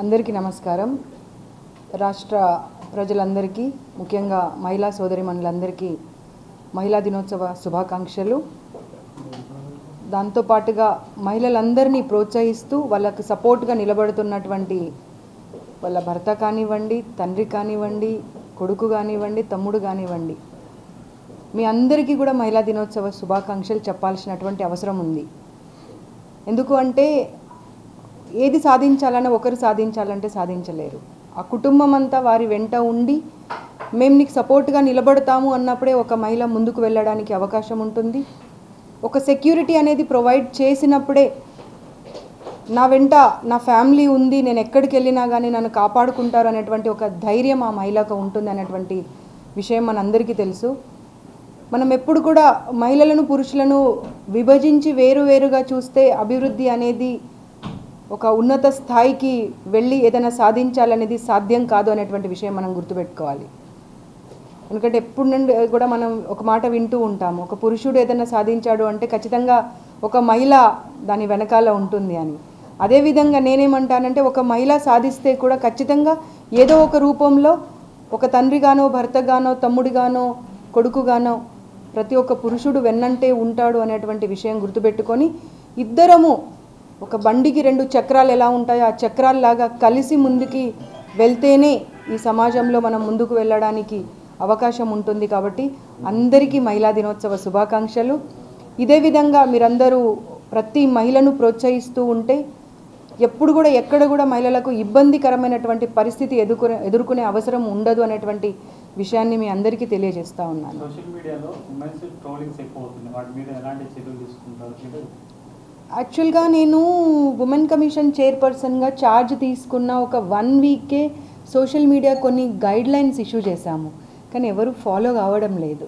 అందరికీ నమస్కారం. రాష్ట్ర ప్రజలందరికీ, ముఖ్యంగా మహిళా సోదరిమణులందరికీ మహిళా దినోత్సవ శుభాకాంక్షలు. దాంతోపాటుగా మహిళలందరినీ ప్రోత్సహిస్తూ వాళ్ళకు సపోర్ట్గా నిలబడుతున్నటువంటి వాళ్ళ భర్త కానివ్వండి, తండ్రి కానివ్వండి, కొడుకు కానివ్వండి, తమ్ముడు కానివ్వండి, మీ అందరికీ కూడా మహిళా దినోత్సవ శుభాకాంక్షలు చెప్పాల్సినటువంటి అవసరం ఉంది. ఎందుకు అంటే ఏది సాధించాలన్నా ఒకరు సాధించాలంటే సాధించలేరు. ఆ కుటుంబం అంతా వారి వెంట ఉండి మేము నీకు సపోర్ట్గా నిలబడతాము అన్నప్పుడే ఒక మహిళ ముందుకు వెళ్ళడానికి అవకాశం ఉంటుంది. ఒక సెక్యూరిటీ అనేది ప్రొవైడ్ చేసినప్పుడే నా వెంట నా ఫ్యామిలీ ఉంది, నేను ఎక్కడికి వెళ్ళినా కానీ నన్ను కాపాడుకుంటారు అనేటువంటి ఒక ధైర్యం ఆ మహిళకు ఉంటుంది అనేటువంటి విషయం మనందరికీ తెలుసు. మనం ఎప్పుడు కూడా మహిళలను పురుషులను విభజించి వేరువేరుగా చూస్తే అభివృద్ధి అనేది ఒక ఉన్నత స్థాయికి వెళ్ళి ఏదైనా సాధించాలనేది సాధ్యం కాదు అనేటువంటి విషయం మనం గుర్తుపెట్టుకోవాలి. ఎందుకంటే ఎప్పుడు నుండి కూడా మనం ఒక మాట వింటూ ఉంటాము, ఒక పురుషుడు ఏదైనా సాధించాడు అంటే ఖచ్చితంగా ఒక మహిళ దాని వెనకాల ఉంటుంది అని. అదేవిధంగా నేనేమంటానంటే ఒక మహిళ సాధిస్తే కూడా ఖచ్చితంగా ఏదో ఒక రూపంలో ఒక తండ్రిగానో, భర్తగానో, తమ్ముడిగానో, కొడుకుగానో ప్రతి ఒక్క పురుషుడు వెన్నంటే ఉంటాడు అనేటువంటి విషయం గుర్తుపెట్టుకొని ఇద్దరము ఒక బండికి రెండు చక్రాలు ఎలా ఉంటాయో ఆ చక్రాల్లాగా కలిసి ముందుకి వెళ్తేనే ఈ సమాజంలో మనం ముందుకు వెళ్ళడానికి అవకాశం ఉంటుంది. కాబట్టి అందరికీ మహిళా దినోత్సవ శుభాకాంక్షలు. ఇదే విధంగా మీరందరూ ప్రతి మహిళను ప్రోత్సహిస్తూ ఉంటే ఎప్పుడు కూడా ఎక్కడ కూడా మహిళలకు ఇబ్బందికరమైనటువంటి పరిస్థితి ఎదుర్కొనే అవసరం ఉండదు అనేటువంటి విషయాన్ని మీ అందరికీ తెలియజేస్తూ ఉన్నాను. సోషల్ మీడియాలో ఉమెన్స్ ట్రోలింగ్స్ ఎక్కువ అవుతుంది, వాటి మీద ఎలాంటి చర్యలు తీసుకుంటారు? యాక్చువల్గా నేను ఉమెన్ కమిషన్ చైర్పర్సన్గా ఛార్జ్ తీసుకున్న ఒక 1 వీకే సోషల్ మీడియా కొన్ని గైడ్లైన్స్ ఇష్యూ చేశాము, కానీ ఎవరు ఫాలో కావడం లేదు.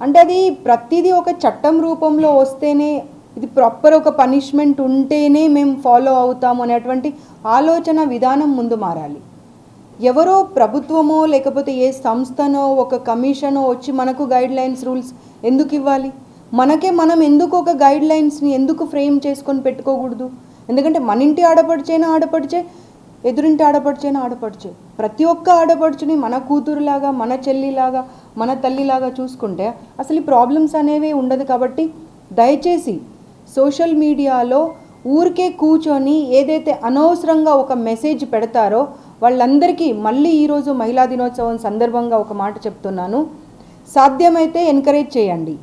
అంటే అది ప్రతిదీ ఒక చట్టం రూపంలో వస్తేనే, ఇది ప్రాపర్ ఒక పనిష్మెంట్ ఉంటేనే మేము ఫాలో అవుతాము అనేటువంటి ఆలోచన విధానం ముందు మారాలి. ఎవరో ప్రభుత్వమో లేకపోతే ఏ సంస్థనో ఒక కమిషనో వచ్చి మనకు గైడ్లైన్స్ రూల్స్ ఎందుకు ఇవ్వాలి? మనకే మనం ఎందుకు ఒక గైడ్లైన్స్ని ఎందుకు ఫ్రేమ్ చేసుకొని పెట్టుకోకూడదు? ఎందుకంటే మన ఇంటి ఆడపడిచైనా ఆడపడిచే, ఎదురింటి ఆడపడిచైనా ఆడపడిచే, ప్రతి ఒక్క ఆడపడుచుని మన కూతురులాగా, మన చెల్లిలాగా, మన తల్లిలాగా చూసుకుంటే అసలు ఈ ప్రాబ్లమ్స్ అనేవి ఉండదు. కాబట్టి దయచేసి సోషల్ మీడియాలో ఊరికే కూర్చొని ఏదైతే అనవసరంగా ఒక మెసేజ్ పెడతారో వాళ్ళందరికీ మళ్ళీ ఈరోజు మహిళా దినోత్సవం సందర్భంగా ఒక మాట చెప్తున్నాను, సాధ్యమైతే ఎంకరేజ్ చేయండి,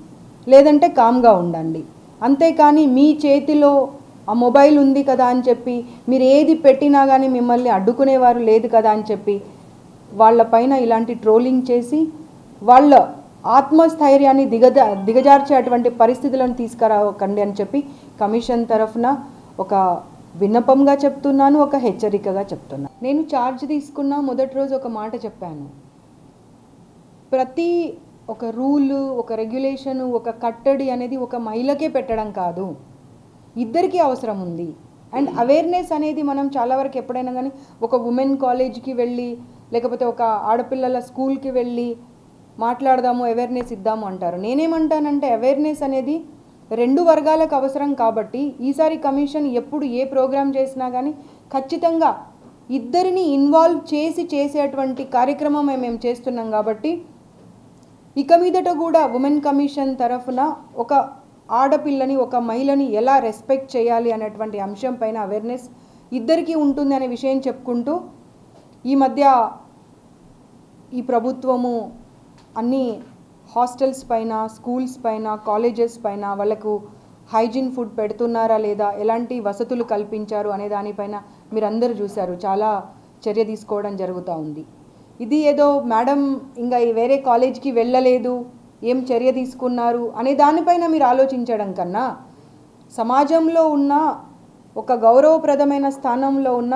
లేదంటే కామ్గా ఉండండి. అంతేకాని మీ చేతిలో ఆ మొబైల్ ఉంది కదా అని చెప్పి మీరు ఏది పెట్టినా కానీ మిమ్మల్ని అడ్డుకునేవారు లేదు కదా అని చెప్పి వాళ్ళపైన ఇలాంటి ట్రోలింగ్ చేసి వాళ్ళ ఆత్మస్థైర్యాన్ని దిగజార్చేటువంటి పరిస్థితులను తీసుకురాకండి అని చెప్పి కమిషన్ తరఫున ఒక విన్నపంగా చెప్తున్నాను, ఒక హెచ్చరికగా చెప్తున్నాను. నేను ఛార్జ్ తీసుకున్న మొదటి రోజు ఒక మాట చెప్పాను, ప్రతి ఒక రూలు, ఒక రెగ్యులేషను, ఒక కట్టడి అనేది ఒక మహిళకే పెట్టడం కాదు, ఇద్దరికీ అవసరం ఉంది. అండ్ అవేర్నెస్ అనేది మనం చాలా వరకు ఎప్పుడైనా కానీ ఒక ఉమెన్ కాలేజ్కి వెళ్ళి లేకపోతే ఒక ఆడపిల్లల స్కూల్కి వెళ్ళి మాట్లాడదాము, అవేర్నెస్ ఇద్దాము అంటారు. నేనేమంటానంటే అవేర్నెస్ అనేది 2 వర్గాలకు అవసరం. కాబట్టి ఈసారి కమిషన్ ఎప్పుడు ఏ ప్రోగ్రామ్ చేసినా కానీ ఖచ్చితంగా ఇద్దరిని ఇన్వాల్వ్ చేసేటువంటి కార్యక్రమం మేము చేస్తున్నాం. కాబట్టి ఇక మీదట కూడా ఉమెన్ కమిషన్ తరఫున ఒక ఆడపిల్లని, ఒక మహిళని ఎలా రెస్పెక్ట్ చేయాలి అనేటువంటి అంశం పైన అవేర్నెస్ ఇద్దరికీ ఉంటుంది అనే విషయం చెప్పుకుంటూ, ఈ మధ్య ఈ ప్రభుత్వము అన్ని హాస్టల్స్ పైన, స్కూల్స్ పైన, కాలేజెస్ పైన వాళ్ళకు హైజీన్ ఫుడ్ పెడుతున్నారా లేదా, ఎలాంటి వసతులు కల్పించారు అనే దానిపైన మీరందరూ చూశారు, చాలా చర్య తీసుకోవడం జరుగుతూ ఉంది. ఇది ఏదో మేడం ఇంకా వేరే కాలేజ్కి వెళ్ళలేదు, ఏం చర్య తీసుకున్నారు అనే దానిపైన మీరు ఆలోచించడం కన్నా సమాజంలో ఉన్న ఒక గౌరవప్రదమైన స్థానంలో ఉన్న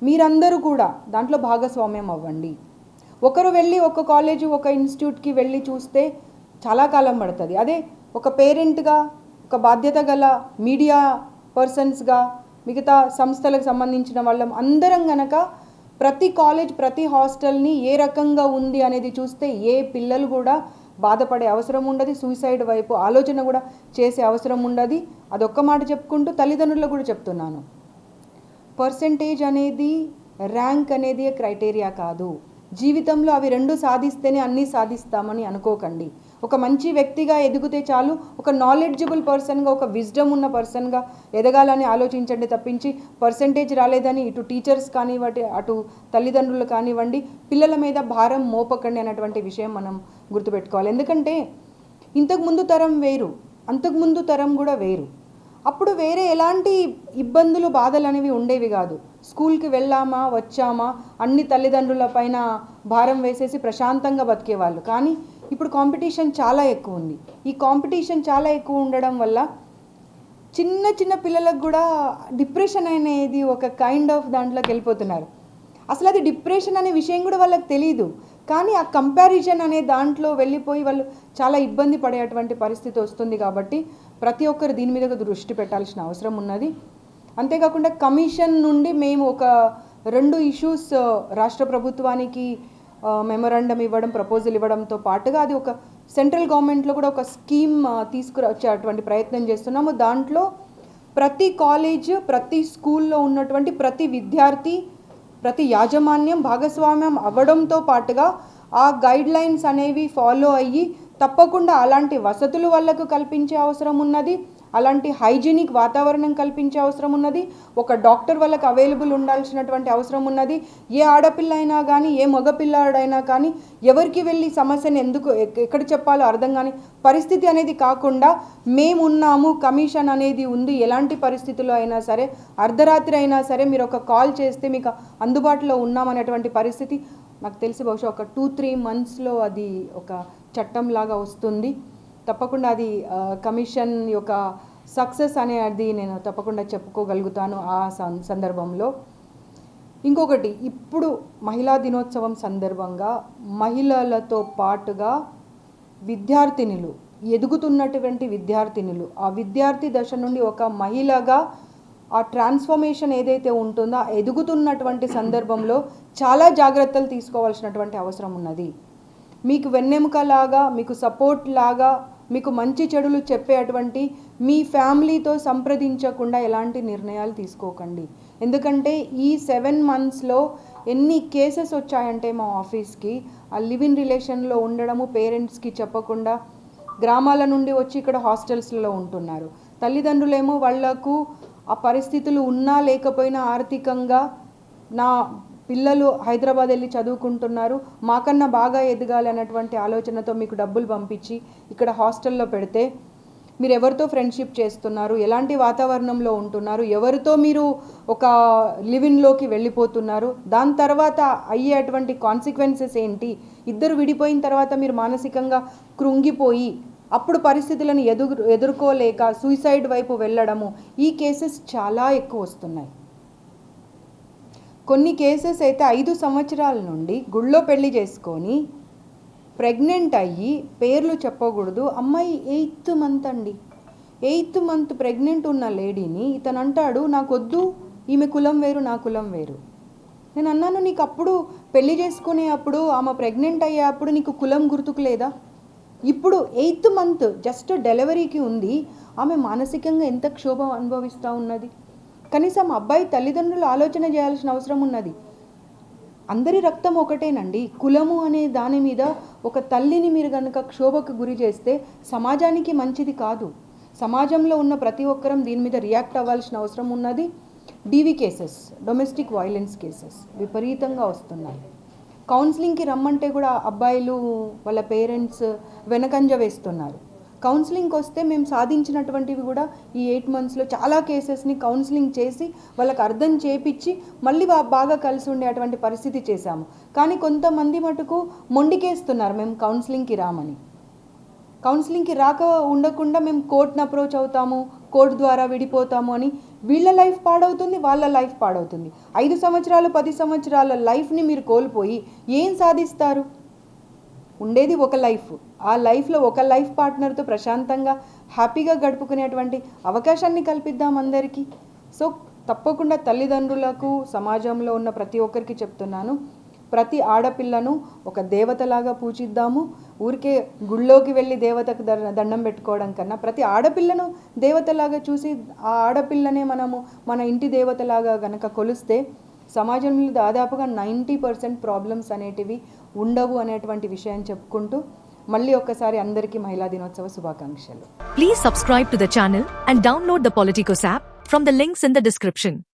మీరందరూ కూడా దాంట్లో భాగస్వామ్యం అవ్వండి. ఒకరు వెళ్ళి ఒక కాలేజు, ఒక ఇన్స్టిట్యూట్కి వెళ్ళి చూస్తే చాలా కాలం పడుతుంది. అదే ఒక పేరెంట్గా, ఒక బాధ్యత గల మీడియా పర్సన్స్గా, మిగతా సంస్థలకు సంబంధించిన వాళ్ళం అందరం గనక ప్రతి కాలేజ్, ప్రతి హాస్టల్ని ఏ రకంగా ఉంది అనేది చూస్తే ఏ పిల్లలు కూడా బాధపడే అవసరం ఉండదు, సూసైడ్ వైపు ఆలోచన కూడా చేసే అవసరం ఉండదు. అదొక్క మాట చెప్పుకుంటూ తల్లిదండ్రులకు కూడా చెప్తున్నాను, పర్సెంటేజ్ అనేది ర్యాంక్ అనేది క్రైటీరియా కాదు. జీవితంలో అవి రెండు సాధిస్తేనే అన్నీ సాధిస్తామని అనుకోకండి. ఒక మంచి వ్యక్తిగా ఎదిగితే చాలు, ఒక నాలెడ్జబుల్ పర్సన్గా, ఒక విజ్డమ్ ఉన్న పర్సన్గా ఎదగాలని ఆలోచించండి తప్పించి పర్సంటేజ్ రాలేదని ఇటు టీచర్స్ కానివ్వండి, అటు తల్లిదండ్రులు కానివ్వండి, పిల్లల మీద భారం మోపకండి అన్నటువంటి విషయం మనం గుర్తుపెట్టుకోవాలి. ఎందుకంటే ఇంతకుముందు తరం వేరు, అంతకుముందు తరం కూడా వేరు. అప్పుడు వేరే ఎలాంటి ఇబ్బందులు బాధలు అనేవి ఉండేవి కాదు. స్కూల్కి వెళ్ళామా వచ్చామా అన్ని తల్లిదండ్రుల పైన భారం వేసేసి ప్రశాంతంగా బతికేవాళ్ళు. కానీ ఇప్పుడు కాంపిటీషన్ చాలా ఎక్కువ ఉంది. ఈ కాంపిటీషన్ చాలా ఎక్కువ ఉండడం వల్ల చిన్న చిన్న పిల్లలకు కూడా డిప్రెషన్ అనేది ఒక కైండ్ ఆఫ్ దాంట్లోకి వెళ్ళిపోతున్నారు. అసలు అది డిప్రెషన్ అనే విషయం కూడా వాళ్ళకి తెలియదు. కానీ ఆ కంపారిజన్ అనే దాంట్లో వెళ్ళిపోయి వాళ్ళు చాలా ఇబ్బంది పడేటువంటి పరిస్థితి వస్తుంది. కాబట్టి ప్రతి ఒక్కరు దీని మీద దృష్టి పెట్టాల్సిన అవసరం ఉన్నది. అంతేకాకుండా కమిషన్ నుండి మేము ఒక 2 ఇష్యూస్ రాష్ట్ర ప్రభుత్వానికి మెమొరాండం ఇవ్వడం, ప్రపోజల్ ఇవ్వడంతో పాటుగా అది ఒక సెంట్రల్ గవర్నమెంట్లో కూడా ఒక స్కీమ్ తీసుకురొచ్చేటువంటి ప్రయత్నం చేస్తున్నాము. దాంట్లో ప్రతి కాలేజ్, ప్రతి స్కూల్లో ఉన్నటువంటి ప్రతి విద్యార్థి, ప్రతి యాజమాన్యం భాగస్వామ్యం అవ్వడంతో పాటుగా ఆ గైడ్లైన్స్ అనేవి ఫాలో అయ్యి తప్పకుండా అలాంటి వసతులు వాళ్ళకు కల్పించే అవసరం ఉన్నది, అలాంటి హైజీనిక్ వాతావరణం కల్పించే అవసరం ఉన్నది, ఒక డాక్టర్ వాళ్ళకి అవైలబుల్ ఉండాల్సినటువంటి అవసరం ఉన్నది. ఏ ఆడపిల్ల అయినా కానీ, ఏ మగపిల్లాడైనా కానీ ఎవరికి వెళ్ళి సమస్యను ఎక్కడ చెప్పాలో అర్థం కాని పరిస్థితి అనేది కాకుండా మేమున్నాము, కమిషన్ అనేది ఉంది, ఎలాంటి పరిస్థితుల్లో అయినా సరే, అర్ధరాత్రి అయినా సరే మీరు ఒక కాల్ చేస్తే మీకు అందుబాటులో ఉన్నామనేటువంటి పరిస్థితి నాకు తెలిసి బహుశా ఒక 2-3 మంత్స్లో అది ఒక చట్టంలాగా వస్తుంది. తప్పకుండా అది కమిషన్ యొక్క సక్సెస్ అనేది నేను తప్పకుండా చెప్పుకోగలుగుతాను ఆ సందర్భంలో. ఇంకొకటి, ఇప్పుడు మహిళా దినోత్సవం సందర్భంగా మహిళలతో పాటుగా విద్యార్థినులు, ఎదుగుతున్నటువంటి విద్యార్థినులు, ఆ విద్యార్థి దశ నుండి ఒక మహిళగా ఆ ట్రాన్స్ఫర్మేషన్ ఏదైతే ఉంటుందో ఆ ఎదుగుతున్నటువంటి సందర్భంలో చాలా జాగ్రత్తలు తీసుకోవాల్సినటువంటి అవసరం ఉన్నది. మీకు వెన్నెముకలాగా, మీకు సపోర్ట్ లాగా, మీకు మంచి చెడులు చెప్పేటువంటి మీ ఫ్యామిలీతో సంప్రదించకుండా ఎలాంటి నిర్ణయాలు తీసుకోకండి. ఎందుకంటే ఈ 7 మంత్స్లో ఎన్ని కేసెస్ వచ్చాయంటే మా ఆఫీస్కి, ఆ లివ్ ఇన్ రిలేషన్లో ఉండడము, పేరెంట్స్కి చెప్పకుండా గ్రామాల నుండి వచ్చి ఇక్కడ హాస్టల్స్లో ఉంటున్నారు. తల్లిదండ్రులేమో వాళ్లకు ఆ పరిస్థితులు ఉన్నా లేకపోయినా ఆర్థికంగా నా పిల్లలు హైదరాబాద్ వెళ్ళి చదువుకుంటున్నారు, మాకన్నా బాగా ఎదగాలి అన్నటువంటి ఆలోచనతో మీకు డబ్బులు పంపించి ఇక్కడ హాస్టల్లో పెడితే మీరు ఎవరితో ఫ్రెండ్షిప్ చేస్తున్నారు, ఎలాంటి వాతావరణంలో ఉంటున్నారు, ఎవరితో మీరు ఒక లివిన్లోకి వెళ్ళిపోతున్నారు, దాని తర్వాత అయ్యేటువంటి కాన్సిక్వెన్సెస్ ఏంటి, ఇద్దరు విడిపోయిన తర్వాత మీరు మానసికంగా కృంగిపోయి అప్పుడు పరిస్థితులను ఎదుర్కోలేక సూసైడ్ వైపు వెళ్ళడము, ఈ కేసెస్ చాలా ఎక్కువ వస్తున్నాయి. కొన్ని కేసెస్ అయితే 5 సంవత్సరాల నుండి గుళ్ళో పెళ్లి చేసుకొని ప్రెగ్నెంట్ అయ్యి, పేర్లు చెప్పకూడదు, అమ్మాయి 8th మంత్ అండి, 8th మంత్ ప్రెగ్నెంట్ ఉన్న లేడీని ఇతను అంటాడు నాకొద్దు, ఈమె కులం వేరు నా కులం వేరు. నేను అన్నాను, నీకు అప్పుడు పెళ్లి చేసుకునే అప్పుడు ఆమె ప్రెగ్నెంట్ అయ్యేప్పుడు నీకు కులం గుర్తుకు లేదా? ఇప్పుడు 8th మంత్ జస్ట్ డెలివరీకి ఉంది, ఆమె మానసికంగా ఎంత క్షోభ అనుభవిస్తూ ఉన్నది. కనీసం అబ్బాయి తల్లిదండ్రులు ఆలోచన చేయాల్సిన అవసరం ఉన్నది. అందరి రక్తం ఒకటేనండి. కులము అనే దాని మీద ఒక తల్లిని మీరు కనుక క్షోభకు గురి చేస్తే సమాజానికి మంచిది కాదు. సమాజంలో ఉన్న ప్రతి ఒక్కరం దీని మీద రియాక్ట్ అవ్వాల్సిన అవసరం ఉన్నది. DV cases, domestic violence cases విపరీతంగా వస్తున్నాయి. కౌన్సిలింగ్కి రమ్మంటే కూడా అబ్బాయిలు వాళ్ళ పేరెంట్స్ వెనకంజ వేస్తున్నారు. కౌన్సిలింగ్కి వస్తే మేము సాధించినటువంటివి కూడా ఈ 8 మంత్స్లో చాలా కేసెస్ని కౌన్సిలింగ్ చేసి వాళ్ళకి అర్థం చేపించి మళ్ళీ బాగా కలిసి ఉండేటువంటి పరిస్థితి చేశాము. కానీ కొంతమంది మటుకు మొండికేస్తున్నారు, మేము కౌన్సిలింగ్కి రామని. కౌన్సిలింగ్కి రాక ఉండకుండా మేము కోర్టును అప్రోచ్ అవుతాము, కోర్టు ద్వారా విడిపోతాము అని వీళ్ళ లైఫ్ పాడవుతుంది, వాళ్ళ లైఫ్ పాడవుతుంది. 5 సంవత్సరాలు 10 సంవత్సరాల లైఫ్ని మీరు కోల్పోయి ఏం సాధిస్తారు? ఉండేది ఒక లైఫ్, ఆ లైఫ్లో ఒక లైఫ్ పార్ట్నర్తో ప్రశాంతంగా హ్యాపీగా గడుపుకునేటువంటి అవకాశాన్ని కల్పిద్దాం అందరికీ. సో తప్పకుండా తల్లిదండ్రులకు, సమాజంలో ఉన్న ప్రతి ఒక్కరికి చెప్తున్నాను, ప్రతి ఆడపిల్లను ఒక దేవతలాగా పూజిద్దాము. ఊరికే గుళ్ళోకి వెళ్ళి దేవతకు దండం పెట్టుకోవడం కన్నా ప్రతి ఆడపిల్లను దేవతలాగా చూసి ఆ ఆడపిల్లనే మనము మన ఇంటి దేవతలాగా గనక కొలిస్తే సమాజంలో దాదాపుగా 90% ప్రాబ్లమ్స్ అనేటివి ఉండవు అనేటువంటి విషయం చెప్పుకుంటూ మళ్ళీ ఒక్కసారి అందరికీ మహిళా దినోత్సవ శుభాకాంక్షలు. Please subscribe to the channel and download the Politicos app from the links in the description.